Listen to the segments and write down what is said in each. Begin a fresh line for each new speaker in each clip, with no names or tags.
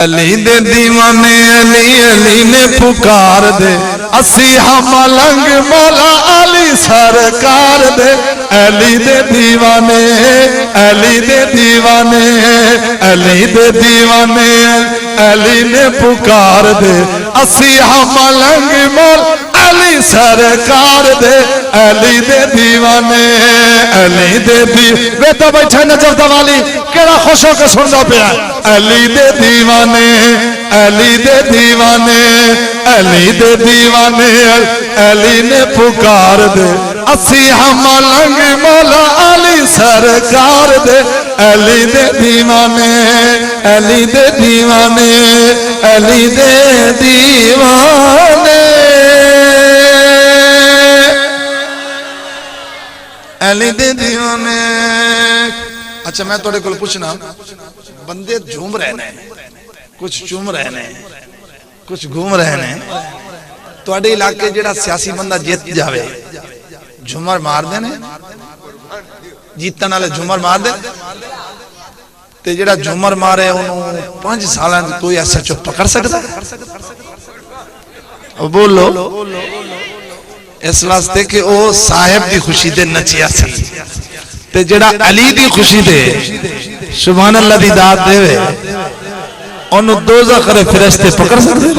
अली दे दीवाने अली अली ने पुकार दे असी हम मलंग मौला अली सरकार दे। अली दे दीवाने अली दे दीवाने अली दे दीवाने अली ने पुकार दे असी हम मलंग मौला अली सरकार दे। अली दे दीवाने अली दे दी वे तो बैठे नजर दवाली केड़ा खुश होकर सुनदा पिया। अली दे दीवाने अली दे दीवाने अली दे दीवाने अली ने पुकार दे असी हम मलंग मौला अली सरकार दे। अली दे दीवाने अली दे दीवाने अली दे दीवाने अली दे दीवाने। अच्छा मैं थोड़े को पूछना, बंदे झूम रहे ने, कुछ झूम रहे ने, कुछ घूम रहे ने। थोड़े इलाके जेड़ा सियासी बंदा जीत जावे झूमर मार देने, जीतने वाले झूमर मार दे ते जेड़ा झूमर मारे उन्होंने 5 साल कोई ऐसा चुप पकड़ सकता? बोलो इस वास्ते कि वो साहिब की खुशी दे नचिया सी ते जेड़ा अली दी खुशी दे सुभान अल्लाह दी दात देवे ओनु दोज़ख दे फरिश्ते पकड़ सकदे?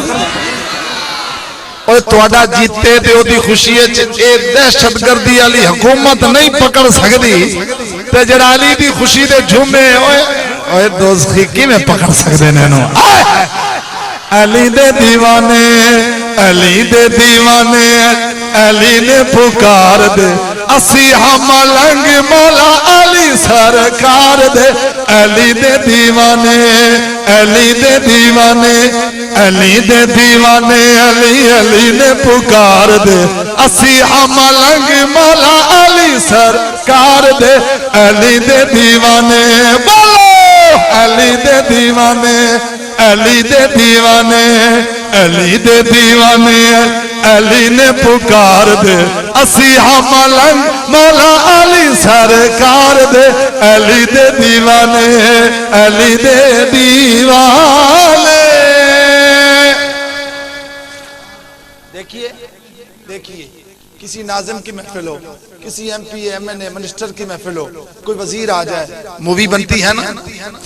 और तुहाडा जीते ते ओदी खुशी च ए दहशतगर्दी वाली हुकूमत नहीं पकड़ सकदी ते जेड़ा अली दी खुशी दे झूमे ओए दोज़खी किवें पकड़ सकदे ने इहनू? अली दे दीवाने अली दे दीवाने अली ने पुकार दे असी हम मलंग मौला अली सरकार दे। अली दे दीवाने अली दे दीवाने अली दे दीवाने अली अली ने पुकार दे असी हम मलंग मौला अली सरकार दे। अली दे दीवाने बोलो अली दे दीवाने अली दे दीवाने अली दे दीवाने अली ने पुकार दे असी हम मलंग मौला अली सरकार दे। अली दे दीवाने अली दे दीवाने। देखिए देखिए किसी नाज़िम की महफिल हो, किसी MP MNA मिनिस्टर की महफिल हो, कोई वजीर आ जाए, मूवी बनती है ना,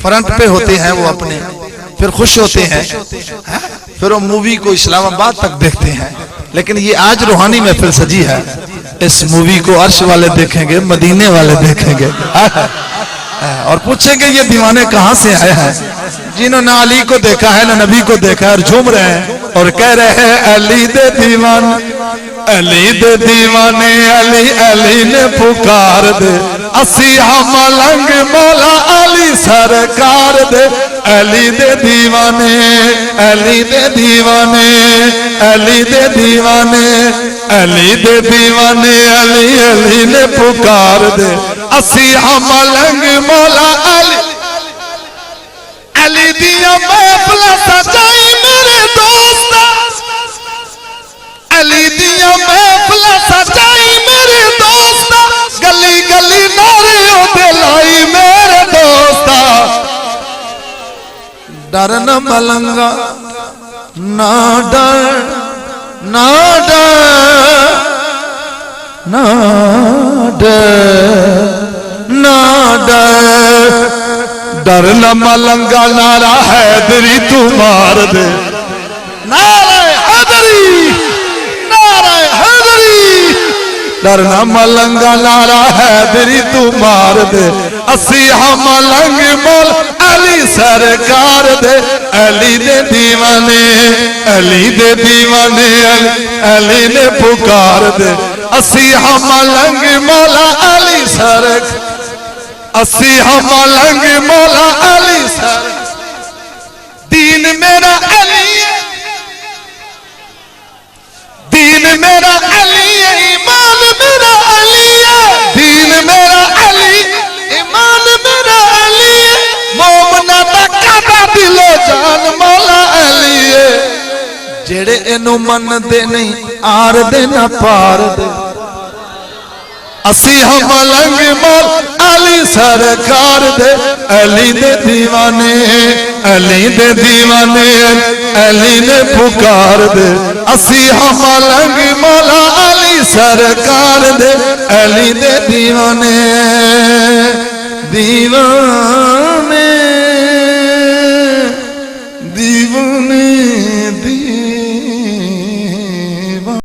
फ्रंट पे होते हैं वो अपने, फिर खुश होते हैं, फिर वो मूवी को इस्लामाबाद तक देखते हैं। लेकिन ये आज रूहानी महफिल सजी है, इस मूवी को अर्श वाले देखेंगे, मदीने वाले देखेंगे और पूछेंगे ये दीवाने कहाँ से आए हैं जिन्होंने अली को देखा है ना नबी को देखा है और झूम रहे हैं और कह रहे हैं अली दे दीवाने अली दे दीवाने अली अली ने पुकार दे असी हम मलंग मौला अली सरकार दे। अली दे दीवाने अली दे दीवाने अली दे दीवाने अली दे दीवाने अली अली ने पुकार दे असी हम मलंग मौला अली। अली दिया महफिल सजाई मेरे दोस्त, अली दिया महफिल सजाई मेरे दोस्त, गली गली नारे ओदे लाई मेरे दोस्त। डर न मलंगा ना डर ना डर ना डर ना डर डर न मलंगा नारा हैदरी तू मार दे। नारा हैदरी नारा हैदरी डर न मलंगा नारा हैदरी तू मार दे असी हम मलंग मोल अली सरकार दे। अली दे दीवाने अली दे दीवाने अली ने पुकार दे असी हम मलंग मौला अली सरकार असी हम मलंग मौला अली सर। दीन मेरा अली है, दीन मेरा अली है, ईमान मेरा अली है, दीन मेरा अली ईमान मेरा अली है, मोमना दा कादा दिलो जान मौला अली है। जेड़े इनू मन दे नहीं आर दे ना पार दे, असी हम मलंग मौल अली सरकार दे अली दे दीवाने, अली दे दीवाने, अली ने पुकार दे। असी हम मलंग मौला अली सरकार दे अली दे दीवाने, दीवाने दीवाने दी